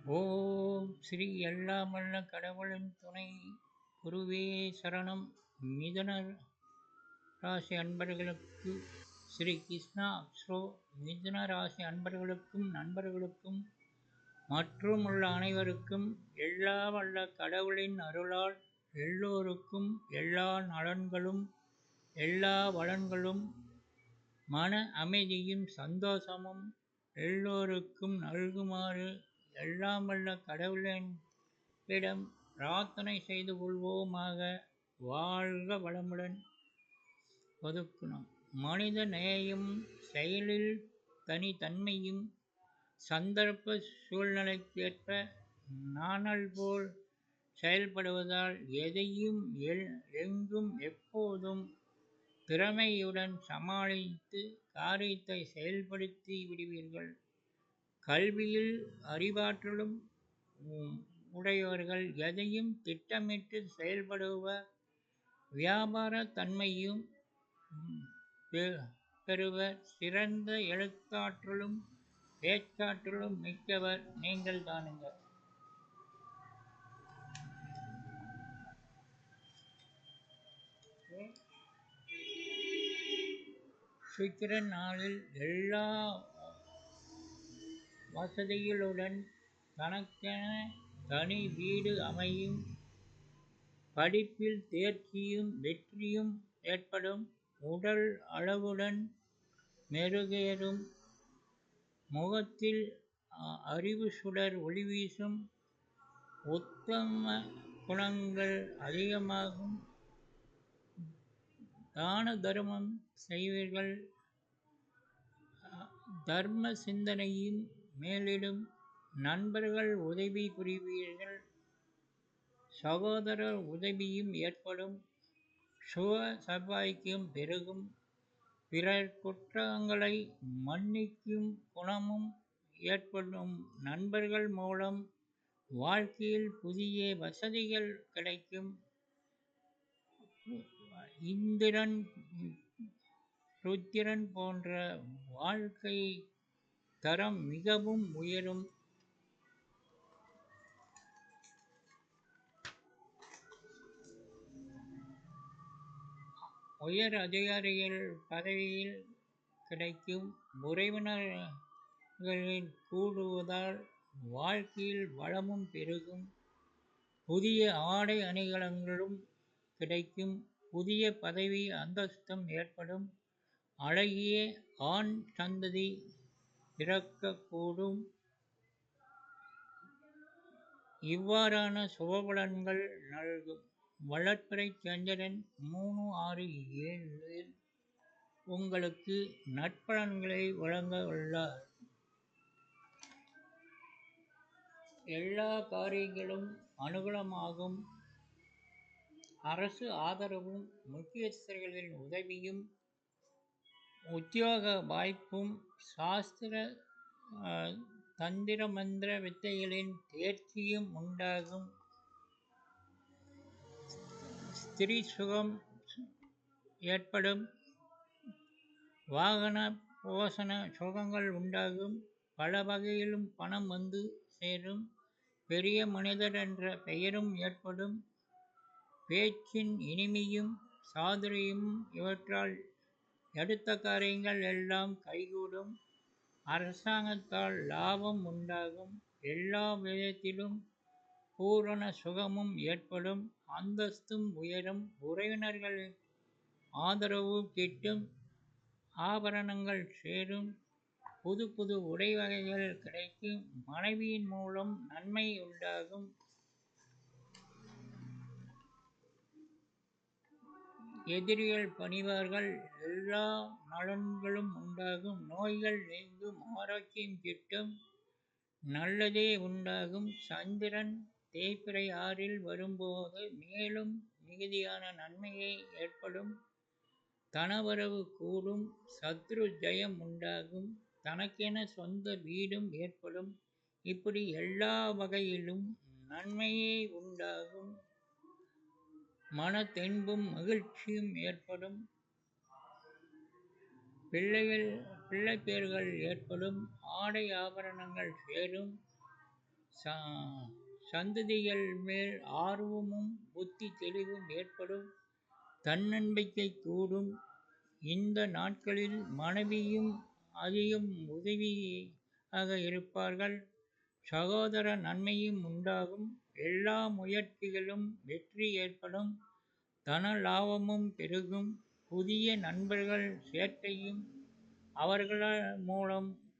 ஓம் ஸ்ரீ எல்லாம் வல்ல கடவுளின் துணை. குருவே சரணம். மிதுன ராசி அன்பர்களுக்கு ஸ்ரீ கிருஷ்ணா ஸ்ரோ. மிதுன ராசி அன்பர்களுக்கும் நண்பர்களுக்கும் மற்றும் உள்ள அனைவருக்கும் எல்லா வல்ல கடவுளின் அருளால் எல்லோருக்கும் எல்லா நலன்களும் எல்லா வளன்களும் மன அமைதியும் சந்தோஷமும் எல்லோருக்கும் நல்குமாறு எல்லாம் வல்ல கடவுளிடம் பிரார்த்தனை செய்து கொள்வோமாக. வாழ்க வளமுடன். ஒதுக்கணும். மனித நேயம் செயலில் தனித்தன்மையும் சந்தர்ப்ப சூழ்நிலைக்கேற்ப நாணல் போல் செயல்படுவதால் எதையும் எங்கும் எப்போதும் திறமையுடன் சமாளித்து காரியத்தை செயல்படுத்தி விடுவீர்கள். கல்வியில் அறிவாற்றலும் உடையவர்கள். எதையும் திட்டமிட்டு செயல்படுவர். வியாபார தன்மையும் பெறுவர். சிறந்த எழுத்தாற்றலும் பேச்சாற்றலும் மிக்கவர் நீங்கள் தானுங்க. சுக்கிரன் நாளில் எல்லா வசதிகளுடன் தனக்கென தனி வீடு அமையும். படிப்பில் தேர்ச்சியும் வெற்றியும் ஏற்படும். உடல் அளவுடன் மெருகேறும். முகத்தில் அறிவு சுடர் ஒளி வீசும். உத்தம குணங்கள் அதிகமாகும். தான தர்மம் செய்வீர்கள். தர்ம சிந்தனையும் மேலிடும். நண்பர்கள் உதவி புரிவீர்கள். சகோதர உதவியும் ஏற்படும். சுக சபாக்கியம் பெருகும். பிறர் குற்றங்களை மன்னிக்கும் குணமும் ஏற்படும். நண்பர்கள் மூலம் வாழ்க்கையில் புதிய வசதிகள் கிடைக்கும். இந்திரன் ருத்திரன் போன்ற வாழ்க்கை தரம் மிகவும் உயரும். உயர் அதிகாரிகள் பதவியில் கிடைக்கும். உறவினர்களின் கூடுவதால் வாழ்க்கையில் வளமும் பெருகும். புதிய ஆடை அணிகலன்களும் கிடைக்கும். புதிய பதவி அந்தஸ்தும் ஏற்படும். அழகிய ஆண் சந்ததி பிறக்கக்கூடும். இவ்வாறான சுபபலன்கள் நல்கும். வளர்ப்பிறை சந்திரன் 3-6-7 உங்களுக்கு நற்பலன்களை வழங்க உள்ளார். எல்லா காரியங்களும் அனுகூலமாகும். அரசு ஆதரவும் முக்கியஸ்தர்களின் உதவியும் உத்தியோக வாய்ப்பும் சாஸ்திர தந்திர மந்திர வித்தைகளின் தேர்ச்சியும் உண்டாகும். ஸ்திரீ சுகம் ஏற்படும். வாகன போஷண சுகங்கள் உண்டாகும். பல வகையிலும் பணம் வந்து சேரும். பெரிய மனிதர் என்ற பெயரும் ஏற்படும். பேச்சின் இனிமையும் சாதுரியமும் இவற்றால் எடுத்த காரியங்கள் எல்லாம் கைகூடும். அரசாங்கத்தால் லாபம் உண்டாகும். எல்லா விதத்திலும் பூரண சுகமும் ஏற்படும். அந்தஸ்தும் உயரும். உறவினர்கள் ஆதரவு கிட்டும். ஆபரணங்கள் சேரும். புது புது உடை வகைகள் கிடைக்கும். மனைவியின் மூலம் நன்மை உண்டாகும். எதிரிகள் பணிவார்கள். எல்லா நலன்களும் உண்டாகும். நோய்கள் நீங்கும். ஆரோக்கியம் கிட்டும். நல்லதே உண்டாகும். சந்திரன் தேய்பிறை 6 வரும்போது மேலும் மிகுதியான நன்மையை ஏற்படும். தனவரவு கூடும். சத்ரு ஜெயம் உண்டாகும். தனக்கென சொந்த வீடும் ஏற்படும். இப்படி எல்லா வகையிலும் நன்மையே உண்டாகும். மன தென்பும் மகிழ்ச்சியும் ஏற்படும். பிள்ளை பேர்கள் ஏற்படும். ஆடை ஆபரணங்கள் சேரும். ச- சந்ததிகள் மேல் ஆர்வமும் புத்தி தெளிவும் ஏற்படும். தன்னம்பிக்கை கூடும். இந்த நாட்களில் மனைவியும் அதிகம் உதவியாக இருப்பார்கள். சகோதர நன்மையும் உண்டாகும். எல்லா முயற்சிகளும் வெற்றி ஏற்படும். தன லாபமும் பெருகும். புதிய நண்பர்கள் சேர்க்கையும் அவர்கள் மூலம்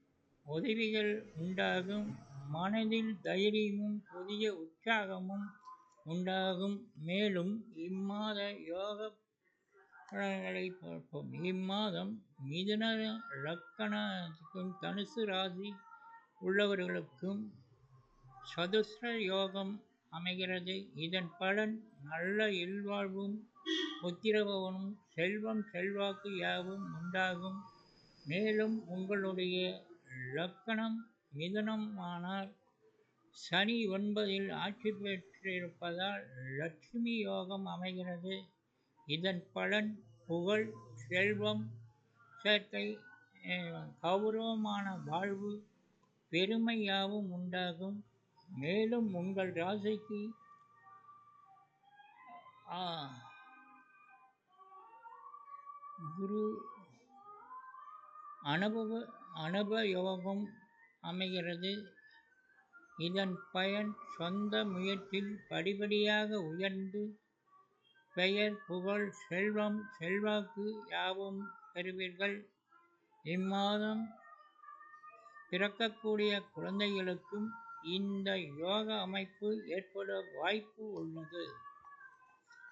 உதவிகள் உண்டாகும். மனதில் தைரியமும் புதிய உற்சாகமும் உண்டாகும். மேலும் இம்மாத யோக பலன்களை பார்ப்போம். இம்மாதம் மிதுன லக்கணத்துக்கும் தனுசு ராசி உள்ளவர்களுக்கும் சதுஸ்ர யோகம் அமைகிறது. இதன் பலன் நல்ல இல்வாழ்வும் புத்திரபவனும் செல்வம் செல்வாக்கு யாவும் உண்டாகும். மேலும் உங்களுடைய லக்கணம் மிதுனமானால் சனி 9ல் ஆட்சி பெற்றிருப்பதால் லட்சுமி யோகம் அமைகிறது. இதன் பலன் புகழ், செல்வம் சேர்க்கை, கௌரவமான வாழ்வு, பெருமை யாவும் உண்டாகும். மேலும் உங்கள் ராசிக்கு குரு அனுபயோகம் அமைகிறது. இதன் பயன் சொந்த முயற்சியில் படிப்படியாக உயர்ந்து பெயர், புகழ், செல்வம், செல்வாக்கு யாவும் பெறுவீர்கள். இம்மாதம் பிறக்கக்கூடிய குழந்தைகளுக்கும் இந்த யோக அமைப்பு ஏற்பட வாய்ப்பு உள்ளது.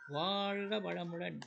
வாழ்க வளமுடன்.